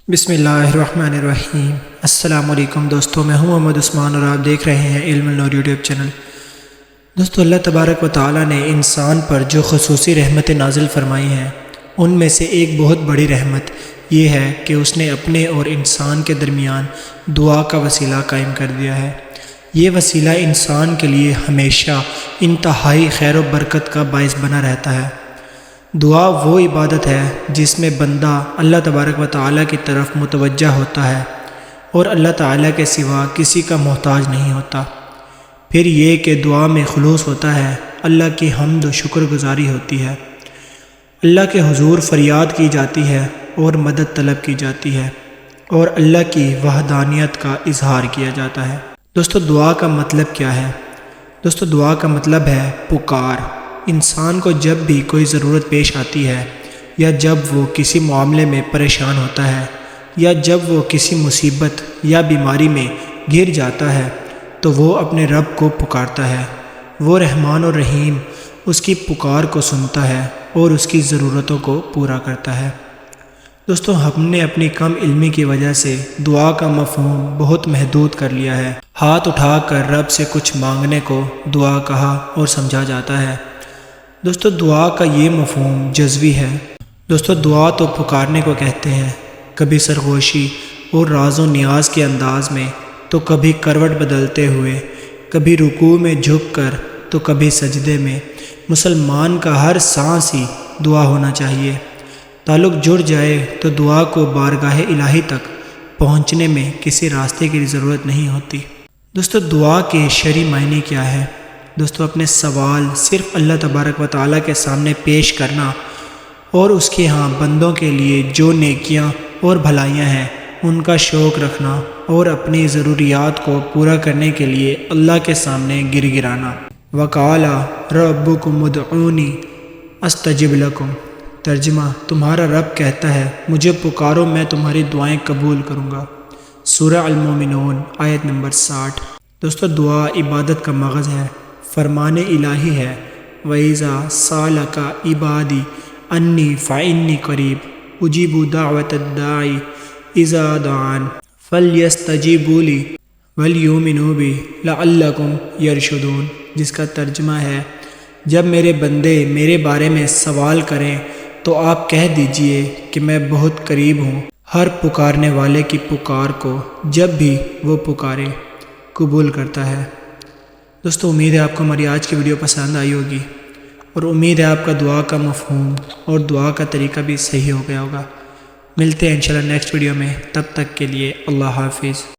بسم اللہ الرحمن الرحیم۔ السلام علیکم دوستو، میں ہوں محمد عثمان اور آپ دیکھ رہے ہیں علم النور یوٹیوب چینل۔ دوستو، اللہ تبارک و تعالیٰ نے انسان پر جو خصوصی رحمتیں نازل فرمائی ہیں، ان میں سے ایک بہت بڑی رحمت یہ ہے کہ اس نے اپنے اور انسان کے درمیان دعا کا وسیلہ قائم کر دیا ہے۔ یہ وسیلہ انسان کے لیے ہمیشہ انتہائی خیر و برکت کا باعث بنا رہتا ہے۔ دعا وہ عبادت ہے جس میں بندہ اللہ تبارک و تعالیٰ کی طرف متوجہ ہوتا ہے اور اللہ تعالیٰ کے سوا کسی کا محتاج نہیں ہوتا۔ پھر یہ کہ دعا میں خلوص ہوتا ہے، اللہ کی حمد و شکر گزاری ہوتی ہے، اللہ کے حضور فریاد کی جاتی ہے اور مدد طلب کی جاتی ہے اور اللہ کی وحدانیت کا اظہار کیا جاتا ہے۔ دوستو، دعا کا مطلب کیا ہے؟ دوستو، دعا کا مطلب ہے پکار۔ انسان کو جب بھی کوئی ضرورت پیش آتی ہے، یا جب وہ کسی معاملے میں پریشان ہوتا ہے، یا جب وہ کسی مصیبت یا بیماری میں گر جاتا ہے، تو وہ اپنے رب کو پکارتا ہے۔ وہ رحمان اور رحیم اس کی پکار کو سنتا ہے اور اس کی ضرورتوں کو پورا کرتا ہے۔ دوستو، ہم نے اپنی کم علمی کی وجہ سے دعا کا مفہوم بہت محدود کر لیا ہے۔ ہاتھ اٹھا کر رب سے کچھ مانگنے کو دعا کہا اور سمجھا جاتا ہے۔ دوستو، دعا کا یہ مفہوم جزوی ہے۔ دوستو، دعا تو پکارنے کو کہتے ہیں، کبھی سرگوشی اور راز و نیاز کے انداز میں، تو کبھی کروٹ بدلتے ہوئے، کبھی رکوع میں جھک کر تو کبھی سجدے میں۔ مسلمان کا ہر سانس ہی دعا ہونا چاہیے۔ تعلق جڑ جائے تو دعا کو بارگاہ الہی تک پہنچنے میں کسی راستے کی ضرورت نہیں ہوتی۔ دوستو، دعا کے شرعی معنی کیا ہے؟ دوستو، اپنے سوال صرف اللہ تبارک و تعالیٰ کے سامنے پیش کرنا اور اس کے ہاں بندوں کے لیے جو نیکیاں اور بھلائیاں ہیں ان کا شوق رکھنا اور اپنی ضروریات کو پورا کرنے کے لیے اللہ کے سامنے گر گرانا۔ وَقَالَ رَبُّكُمُ ادْعُونِي أَسْتَجِبْ لَكُمْ۔ ترجمہ: تمہارا رب کہتا ہے، مجھے پکارو، میں تمہاری دعائیں قبول کروں گا۔ سورہ المومنون آیت نمبر 60۔ دوستو، دعا عبادت کا مغز ہے، فرمان الہی ہے۔ وَإِذَا سَأَلَكَ عِبَادِي أَنِّي فَإِنِّي قَرِيبٌ أُجِيبُ دَعْوَةَ الدَّاعِ إِذَا دَعَانِ فَلْيَسْتَجِيبُوا لِي وَلْيُؤْمِنُوا بِي لَعَلَّهُمْ يَرْشُدُونَ، جس کا ترجمہ ہے، جب میرے بندے میرے بارے میں سوال کریں تو آپ کہہ دیجئے کہ میں بہت قریب ہوں، ہر پکارنے والے کی پکار کو جب بھی وہ پکارے قبول کرتا ہے۔ دوستو، امید ہے آپ کو ہماری آج کی ویڈیو پسند آئی ہوگی، اور امید ہے آپ کا دعا کا مفہوم اور دعا کا طریقہ بھی صحیح ہو گیا ہوگا۔ ملتے ہیں انشاءاللہ نیکسٹ ویڈیو میں، تب تک کے لیے اللہ حافظ۔